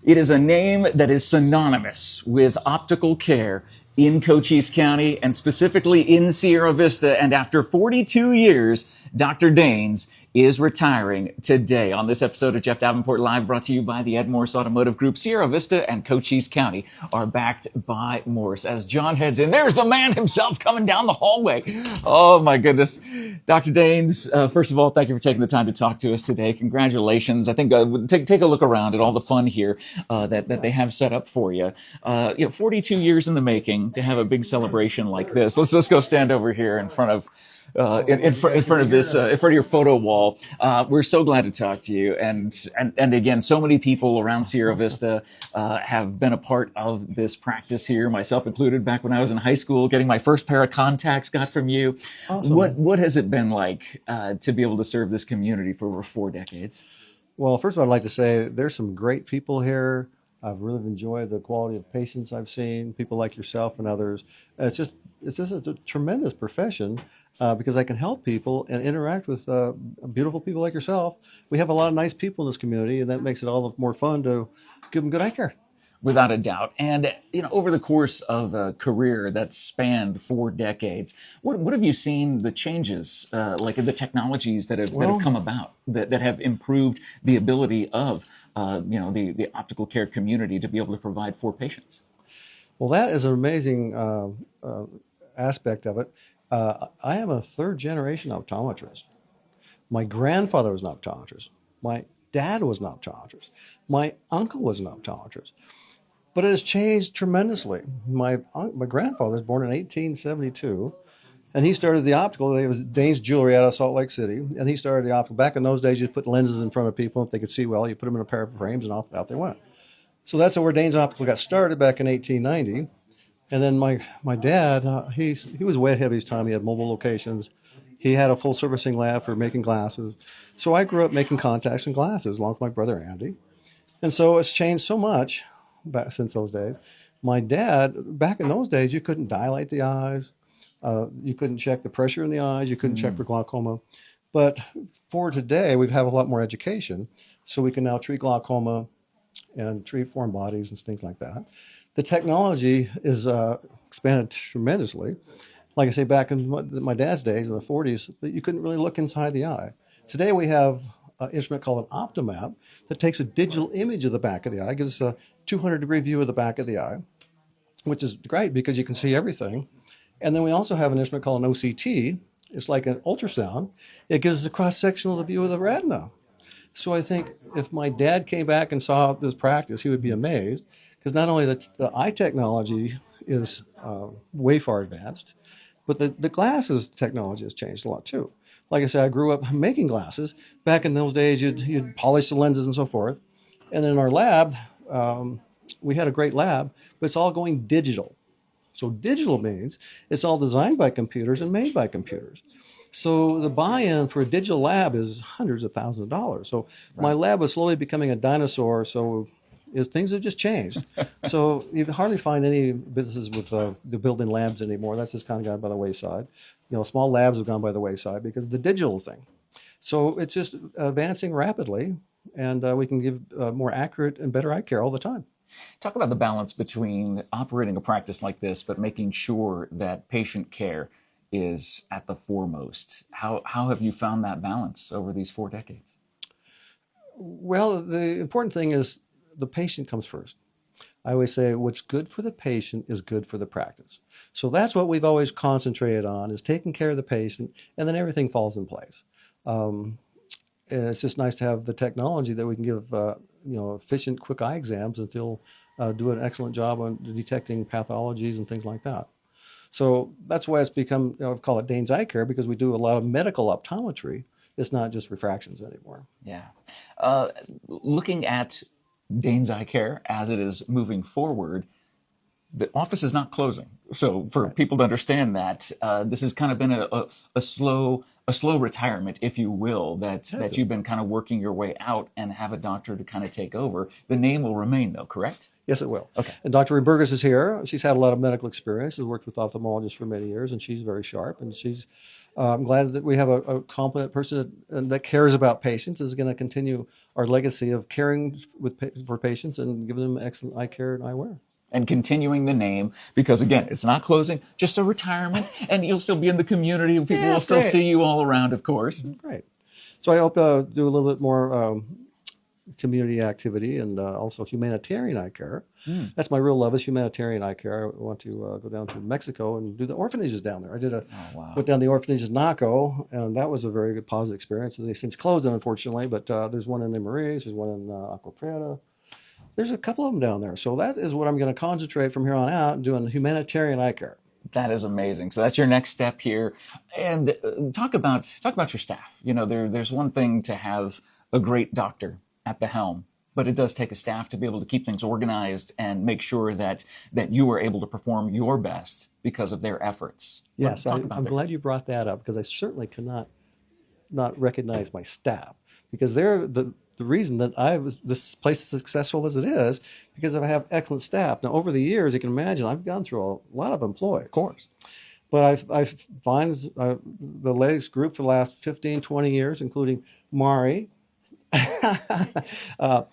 It is a name that is synonymous with optical care in Cochise County and specifically in Sierra Vista. And after 42 years, Dr. Daynes is retiring today. On this episode of Jeff Davenport Live, brought to you by the MORSE Automotive Group, Sierra Vista and Cochise County are backed by MORSE. As John heads in, there's the man himself coming down the hallway. Oh my goodness. Dr. Daynes, first of all, thank you for taking the time to talk to us today. Congratulations. I think take a look around at all the fun here that they have set up for you. 42 years in the making to have a big celebration like this. Let's go stand over here in front of in front of your photo wall. We're so glad to talk to you, and again, so many people around Sierra Vista have been a part of this practice here, myself included. Back when I was in high school, getting my first pair of contacts got from you. Awesome. What has it been like to be able to serve this community for over 4 decades? Well, first of all, I'd like to say there's some great people here. I've really enjoyed the quality of patients I've seen, people like yourself and others. It's just a tremendous profession because I can help people and interact with beautiful people like yourself. We have a lot of nice people in this community, and that makes it all the more fun to give them good eye care. Without a doubt. And, over the course of a career that spanned 4 decades, what have you seen the changes, like the technologies that have come about, that have improved the ability of, the optical care community to be able to provide for patients? Well, that is an amazing aspect of it. I am a 3rd-generation optometrist. My grandfather was an optometrist. My dad was an optometrist. My uncle was an optometrist. But it has changed tremendously. My grandfather was born in 1872, and he started the optical. It was Daynes Jewelry out of Salt Lake City, and he started the optical. Back in those days, you put lenses in front of people. If they could see well, you put them in a pair of frames, and out they went. So that's where Daynes Optical got started back in 1890. And then my dad, he was way ahead of his time. He had mobile locations. He had a full servicing lab for making glasses. So I grew up making contacts and glasses along with my brother Andy. And so it's changed so much back since those days. My dad, back in those days, you couldn't dilate the eyes. You couldn't check the pressure in the eyes. You couldn't check for glaucoma. But for today, we have a lot more education. So we can now treat glaucoma and treat foreign bodies and things like that. The technology is expanded tremendously. Like I say, back in my dad's days in the 40s, you couldn't really look inside the eye. Today we have an instrument called an Optomap that takes a digital image of the back of the eye, gives us a 200-degree view of the back of the eye, which is great because you can see everything. And then we also have an instrument called an OCT. It's like an ultrasound. It gives us a cross-sectional view of the retina. So I think if my dad came back and saw this practice, he would be amazed, because not only the eye technology is way far advanced, but the glasses technology has changed a lot too. Like I said, I grew up making glasses. Back in those days, you'd polish the lenses and so forth. And in our lab, we had a great lab, but it's all going digital. So digital means it's all designed by computers and made by computers. So the buy-in for a digital lab is hundreds of thousands of dollars. So my lab was slowly becoming a dinosaur. So things have just changed. So you hardly find any businesses with the building labs anymore. That's just kind of gone by the wayside. Small labs have gone by the wayside because of the digital thing. So it's just advancing rapidly, and we can give more accurate and better eye care all the time. Talk about the balance between operating a practice like this, but making sure that patient care is at the foremost. How have you found that balance over these 4 decades? Well, the important thing is the patient comes first. I always say what's good for the patient is good for the practice. So that's what we've always concentrated on, is taking care of the patient, and then everything falls in place. It's just nice to have the technology that we can give efficient, quick eye exams and still do an excellent job on detecting pathologies and things like that. So that's why it's become, I call it Daynes Eye Care, because we do a lot of medical optometry. It's not just refractions anymore. Yeah. Looking at Daynes Eye Care as it is moving forward, the office is not closing. So for people to understand that, this has kind of been a slow a slow retirement, if you will, that you've been kind of working your way out and have a doctor to kind of take over. The name will remain, though, correct? Yes, it will. Okay. And Dr. Burgess is here. She's had a lot of medical experience, has worked with ophthalmologists for many years, and she's very sharp. And I'm glad that we have a competent person that cares about patients, is going to continue our legacy of caring for patients and giving them excellent eye care and eyewear. And continuing the name, because again, it's not closing, just a retirement, and you'll still be in the community. People will still see you all around, of course. Great. So I hope do a little bit more community activity and also humanitarian eye care. That's my real love, is humanitarian eye care. I want to go down to Mexico and do the orphanages down there. I did went down the orphanages in Naco, and that was a very good positive experience. They've since closed them, unfortunately, but there's one in Maris, there's one in Agua Prieta. There's a couple of them down there. So that is what I'm going to concentrate from here on out, doing humanitarian eye care. That is amazing. So that's your next step here. And talk about your staff. You know, there's one thing to have a great doctor at the helm, but it does take a staff to be able to keep things organized and make sure that you are able to perform your best because of their efforts. Yes, I'm glad you brought that up, because I certainly cannot not recognize my staff, because they're the reason that this place is successful as it is, because I have excellent staff. Now, over the years, you can imagine, I've gone through a lot of employees. Of course. But I find the latest group for the last 15, 20 years, including Mari, have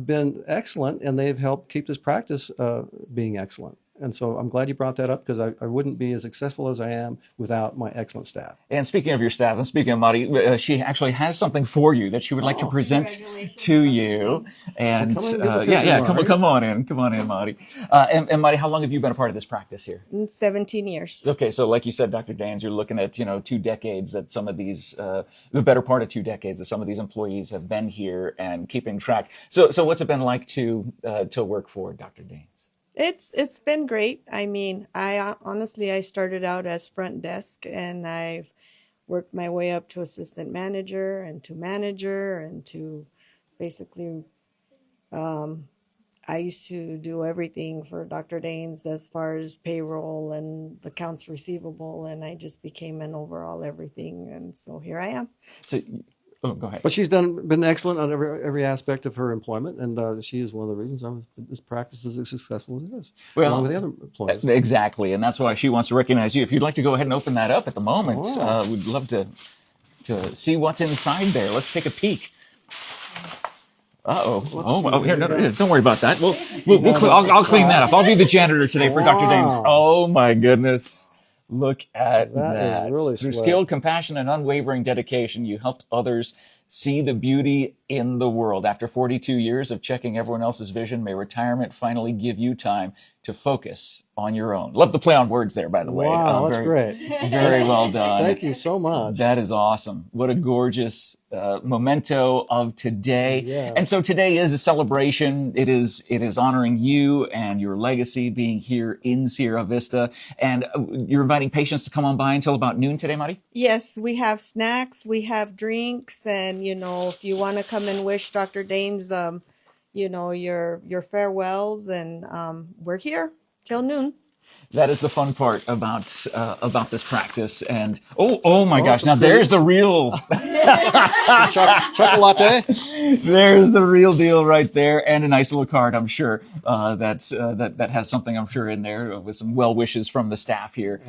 been excellent, and they've helped keep this practice being excellent. And so I'm glad you brought that up, because I wouldn't be as successful as I am without my excellent staff. And speaking of your staff, and speaking of Mari, she actually has something for you that she would like to present to you. And come on in, Mari. And Mari, how long have you been a part of this practice here? 17 years. Okay, so like you said, Dr. Daynes, you're looking at 2 decades that some of these, the better part of 2 decades that some of these employees have been here and keeping track. So what's it been like to work for Dr. Daynes? It's been great. I mean, I started out as front desk, and I've worked my way up to assistant manager and to manager and to basically, I used to do everything for Dr. Daynes as far as payroll and accounts receivable, and I just became an overall everything, and so here I am. So. Oh, go ahead. But she's been excellent on every aspect of her employment, and she is one of the reasons this practice is as successful as it is, along with the other employees. Exactly, and that's why she wants to recognize you. If you'd like to go ahead and open that up at the moment, we'd love to see what's inside there. Let's take a peek. Here, no, don't worry about that. I'll clean that up. I'll be the janitor today for Dr. Daynes. Oh my goodness. Look at that. Is really Through sweet. skill, compassion, and unwavering dedication, you helped others see the beauty in the world. After 42 years of checking everyone else's vision, may retirement finally give you time to focus on your own. Love the play on words there, by the way. Wow, that's great. Very well done. Thank you so much. That is awesome. What a gorgeous memento of today. Yeah. And so today is a celebration. It is honoring you and your legacy being here in Sierra Vista. And you're inviting patients to come on by until about noon today, Mari? Yes, we have snacks, we have drinks, and if you want to come and wish Dr. Daynes, your farewells, and we're here till noon. That is the fun part about this practice. And oh my gosh! Now there's the real chocolate latte. There's the real deal right there, and a nice little card, I'm sure. That has something, I'm sure, in there with some well wishes from the staff here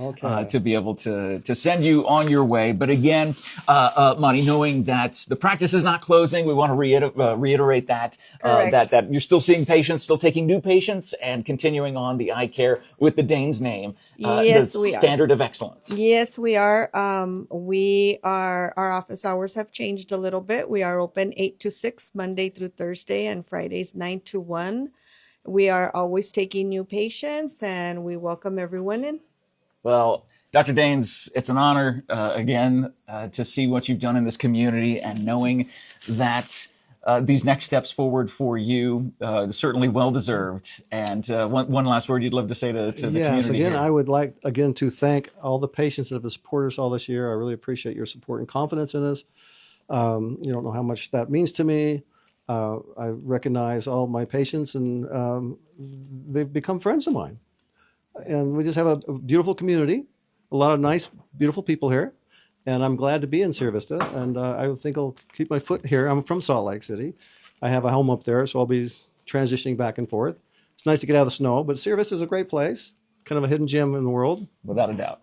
to be able to send you on your way. But again, Monty, knowing that the practice is not closing, we want to reiterate that that you're still seeing patients, still taking new patients, and continuing on the eye care with the Daynes name. Yes, the we are. Standard of excellence. Yes, we are. Our office hours have changed a little bit. We are open 8 to 6, Monday through Thursday, and Fridays 9 to 1. We are always taking new patients, and we welcome everyone in. Well, Dr. Daynes, it's an honor again to see what you've done in this community, and knowing that these next steps forward for you, certainly well-deserved. And one last word you'd love to say to the community. Yes, again, here. I would like, to thank all the patients that have supported us all this year. I really appreciate your support and confidence in us. You don't know how much that means to me. I recognize all my patients, and they've become friends of mine. And we just have a beautiful community, a lot of nice, beautiful people here. and I'm glad to be in Sierra Vista, and I think I'll keep my foot here. I'm from Salt Lake City. I have a home up there, so I'll be transitioning back and forth. It's nice to get out of the snow, but Sierra Vista is a great place, kind of a hidden gem in the world. Without a doubt.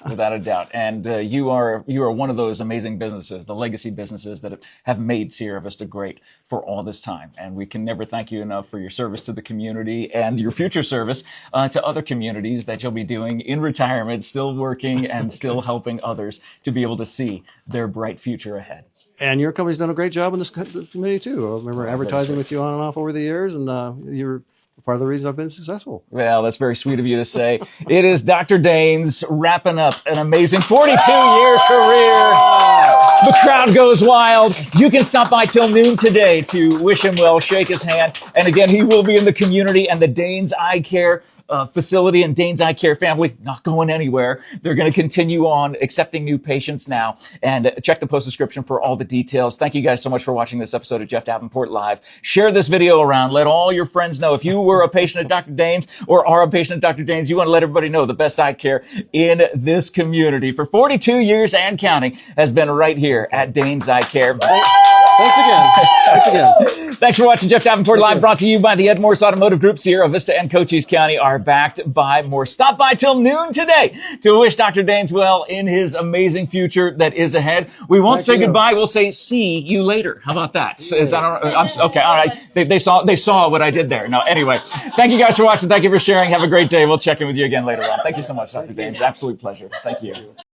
Without a doubt. And you are one of those amazing businesses, the legacy businesses that have made Sierra Vista great for all this time. And we can never thank you enough for your service to the community and your future service to other communities that you'll be doing in retirement, still working and still helping others to be able to see their bright future ahead. And your company's done a great job in this community too. I remember advertising with you on and off over the years, and you're part of the reason I've been successful. Well, that's very sweet of you to say. It is Dr. Daynes wrapping up an amazing 42-year career. The crowd goes wild. You can stop by till noon today to wish him well, shake his hand. And again, he will be in the community, and the Daynes Eye Care facility and Daynes Eye Care family not going anywhere. They're going to continue on accepting new patients now. And check the post description for all the details. Thank you guys so much for watching this episode of Jeff Davenport Live. Share this video around. Let all your friends know. If you were a patient at Dr. Daynes or are a patient at Dr. Daynes, you want to let everybody know the best eye care in this community for 42 years and counting has been right here at Daynes Eye Care. Thanks again. Thanks again. Thanks for watching Jeff Davenport Live, brought to you by the MORSE Automotive Group. Sierra Vista and Cochise County are backed by MORSE. Stop by till noon today to wish Dr. Daynes well in his amazing future that is ahead. We won't say goodbye. We'll say see you later. How about that? Okay. All right. They saw what I did there. No, anyway, thank you guys for watching. Thank you for sharing. Have a great day. We'll check in with you again later on. Thank you so much, Dr. Daynes. Absolute pleasure. Thank you.